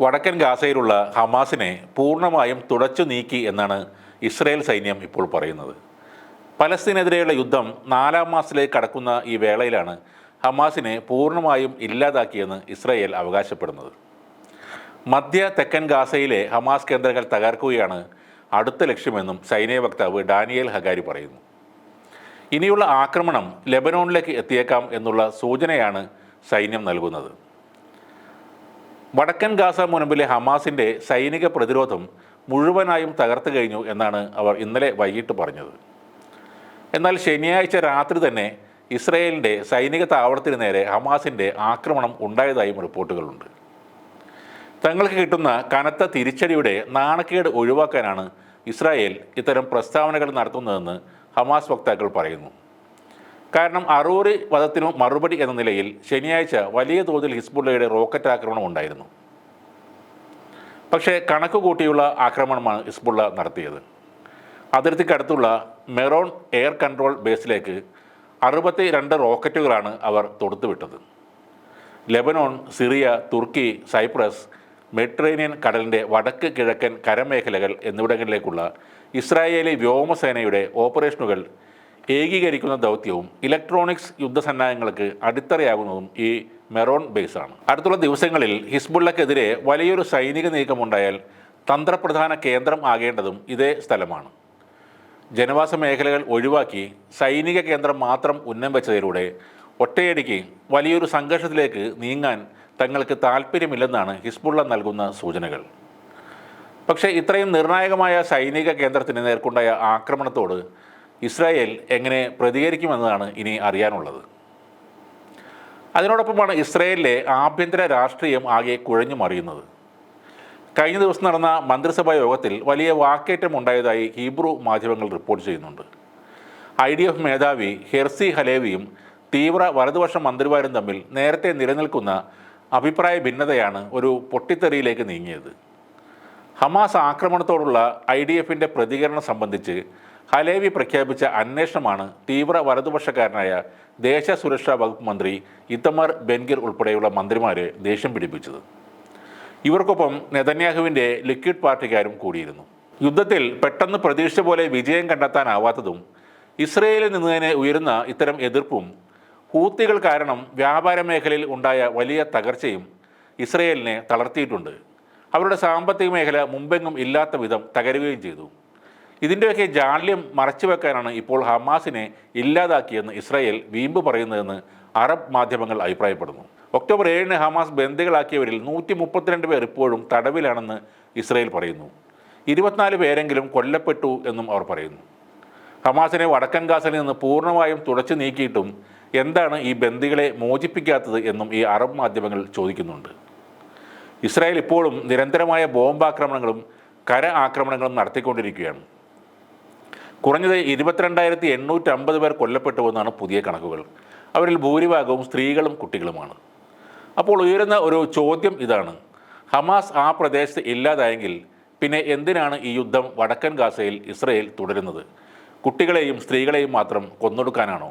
വടക്കൻ ഗാസയിലുള്ള ഹമാസിനെ പൂർണ്ണമായും തുടച്ചു നീക്കി എന്നാണ് ഇസ്രയേൽ സൈന്യം ഇപ്പോൾ പറയുന്നത്. പലസ്തീനെതിരെയുള്ള യുദ്ധം 4ാം മാസത്തിലേക്ക് കടക്കുന്ന ഈ വേളയിലാണ് ഹമാസിനെ പൂർണ്ണമായും ഇല്ലാതാക്കിയെന്ന് ഇസ്രയേൽ അവകാശപ്പെടുന്നത്. മധ്യ തെക്കൻ ഗാസയിലെ ഹമാസ് കേന്ദ്രങ്ങൾ തകർക്കുകയാണ് അടുത്ത ലക്ഷ്യമെന്നും സൈനിക വക്താവ് ഡാനിയേൽ ഹഗാരി പറയുന്നു. ഇനിയുള്ള ആക്രമണം ലെബനോണിലേക്ക് എത്തിയേക്കാം എന്നുള്ള സൂചനയാണ് സൈന്യം നൽകുന്നത്. വടക്കൻ ഗാസ മുനമ്പിലെ ഹമാസിൻ്റെ സൈനിക പ്രതിരോധം മുഴുവനായും തകർത്തു കഴിഞ്ഞു എന്നാണ് അവർ ഇന്നലെ വൈകിട്ട് പറഞ്ഞത്. എന്നാൽ ശനിയാഴ്ച രാത്രി തന്നെ ഇസ്രയേലിൻ്റെ സൈനിക താവളത്തിന് നേരെ ഹമാസിൻ്റെ ആക്രമണം ഉണ്ടായതായും റിപ്പോർട്ടുകളുണ്ട്. തങ്ങൾക്ക് കിട്ടുന്ന കനത്ത തിരിച്ചടിയുടെ നാണക്കേട് ഒഴിവാക്കാനാണ് ഇസ്രായേൽ ഇത്തരം പ്രസ്താവനകൾ നടത്തുന്നതെന്ന് ഹമാസ് വക്താക്കൾ പറയുന്നു. കാരണം അറൂറി വധത്തിനു മറുപടി എന്ന നിലയിൽ ശനിയാഴ്ച വലിയ തോതിൽ ഹിസ്ബുള്ളയുടെ റോക്കറ്റ് ആക്രമണം ഉണ്ടായിരുന്നു. പക്ഷേ കണക്ക് കൂട്ടിയുള്ള ആക്രമണമാണ് ഹിസ്ബുള്ള നടത്തിയത്. അതിർത്തിക്കടുത്തുള്ള മെറോൺ എയർ കൺട്രോൾ ബേസിലേക്ക് 62 റോക്കറ്റുകളാണ് അവർ തൊടുത്തുവിട്ടത്. ലെബനോൺ, സിറിയ, തുർക്കി, സൈപ്രസ്, മെഡിറ്ററേനിയൻ കടലിൻ്റെ വടക്ക് കിഴക്കൻ കരമേഖലകൾ എന്നിവിടങ്ങളിലേക്കുള്ള ഇസ്രായേലി വ്യോമസേനയുടെ ഓപ്പറേഷനുകൾ ഏകീകരിക്കുന്ന ദൗത്യവും ഇലക്ട്രോണിക്സ് യുദ്ധസന്നാഹങ്ങൾക്ക് അടിത്തറയാകുന്നതും ഈ മെറോൺ ബേസാണ്. അടുത്തുള്ള ദിവസങ്ങളിൽ ഹിസ്ബുള്ളക്കെതിരെ വലിയൊരു സൈനിക നീക്കമുണ്ടായാൽ തന്ത്രപ്രധാന കേന്ദ്രം ആകേണ്ടതും ഇതേ സ്ഥലമാണ്. ജനവാസ മേഖലകൾ ഒഴിവാക്കി സൈനിക കേന്ദ്രം മാത്രം ഉന്നം വെച്ചതിലൂടെ ഒറ്റയടിക്ക് വലിയൊരു സംഘർഷത്തിലേക്ക് നീങ്ങാൻ തങ്ങൾക്ക് താല്പര്യമില്ലെന്നാണ് ഹിസ്ബുള്ള നൽകുന്ന സൂചനകൾ. പക്ഷേ ഇത്രയും നിർണായകമായ സൈനിക കേന്ദ്രത്തിന് നേർക്കുണ്ടായ ആക്രമണത്തോട് ഇസ്രായേൽ എങ്ങനെ പ്രതികരിക്കുമെന്നതാണ് ഇനി അറിയാനുള്ളത്. അതിനോടൊപ്പമാണ് ഇസ്രായേലിലെ ആഭ്യന്തര രാഷ്ട്രീയം ആകെ കുഴഞ്ഞു മറിയുന്നത്. കഴിഞ്ഞ ദിവസം നടന്ന മന്ത്രിസഭാ യോഗത്തിൽ വലിയ വാക്കേറ്റം ഉണ്ടായതായി ഹീബ്രു മാധ്യമങ്ങൾ റിപ്പോർട്ട് ചെയ്യുന്നുണ്ട്. IDF മേധാവി ഹെർസി ഹലേവിയും തീവ്ര വലതുപക്ഷ മന്ത്രിമാരും തമ്മിൽ നേരത്തെ നിലനിൽക്കുന്ന അഭിപ്രായ ഭിന്നതയാണ് ഒരു പൊട്ടിത്തെറിയിലേക്ക് നീങ്ങിയത്. ഹമാസ് ആക്രമണത്തോടുള്ള IDFൻ്റെ പ്രതികരണം സംബന്ധിച്ച് ഹലേവി പ്രഖ്യാപിച്ച അന്വേഷണമാണ് തീവ്ര വലതുപക്ഷക്കാരനായ ദേശീയ സുരക്ഷാ വകുപ്പ് മന്ത്രി ഇത്തമർ ബെൻഗിർ ഉൾപ്പെടെയുള്ള മന്ത്രിമാരെ ദേഷ്യം പിടിപ്പിച്ചത്. ഇവർക്കൊപ്പം നെതന്യാഹുവിൻ്റെ ലിക്വിഡ് പാർട്ടിക്കാരും കൂടിയിരുന്നു. യുദ്ധത്തിൽ പെട്ടെന്ന് പ്രതീക്ഷിച്ച പോലെ വിജയം കണ്ടെത്താനാവാത്തതും ഇസ്രയേലിൽ നിന്ന് തന്നെ ഉയരുന്ന ഇത്തരം എതിർപ്പും ഹൂത്തികൾ കാരണം വ്യാപാര മേഖലയിൽ ഉണ്ടായ വലിയ തകർച്ചയും ഇസ്രയേലിനെ തളർത്തിയിട്ടുണ്ട്. അവരുടെ സാമ്പത്തിക മേഖല മുമ്പെങ്ങും ഇല്ലാത്ത വിധം തകരുകയും ചെയ്തു. ഇതിൻ്റെയൊക്കെ ജാള്യം മറച്ചുവെക്കാനാണ് ഇപ്പോൾ ഹമാസിനെ ഇല്ലാതാക്കിയെന്ന് ഇസ്രായേൽ വീമ്പ് പറയുന്നതെന്ന് അറബ് മാധ്യമങ്ങൾ അഭിപ്രായപ്പെടുന്നു. ഒക്ടോബർ 7-ന് ഹമാസ് ബന്ദികളാക്കിയവരിൽ 132 പേർ ഇപ്പോഴും തടവിലാണെന്ന് ഇസ്രായേൽ പറയുന്നു. 24 പേരെങ്കിലും കൊല്ലപ്പെട്ടു എന്നും അവർ പറയുന്നു. ഹമാസിനെ വടക്കൻ ഗാസയിൽ നിന്ന് പൂർണ്ണമായും തുടച്ചു നീക്കിയിട്ടും എന്താണ് ഈ ബന്ദികളെ മോചിപ്പിക്കാത്തത് എന്നും ഈ അറബ് മാധ്യമങ്ങൾ ചോദിക്കുന്നുണ്ട്. ഇസ്രായേൽ ഇപ്പോഴും നിരന്തരമായ ബോംബാക്രമണങ്ങളും കര ആക്രമണങ്ങളും നടത്തിക്കൊണ്ടിരിക്കുകയാണ്. കുറഞ്ഞത് 22,850 പേർ കൊല്ലപ്പെട്ടുവെന്നാണ് പുതിയ കണക്കുകൾ. അവരിൽ ഭൂരിഭാഗവും സ്ത്രീകളും കുട്ടികളുമാണ്. അപ്പോൾ ഉയരുന്ന ഒരു ചോദ്യം ഇതാണ്: ഹമാസ് ആ പ്രദേശത്ത് ഇല്ലാതായെങ്കിൽ പിന്നെ എന്തിനാണ് ഈ യുദ്ധം വടക്കൻ ഗാസയിൽ ഇസ്രയേൽ തുടരുന്നത്? കുട്ടികളെയും സ്ത്രീകളെയും മാത്രം കൊന്നൊടുക്കാനാണോ?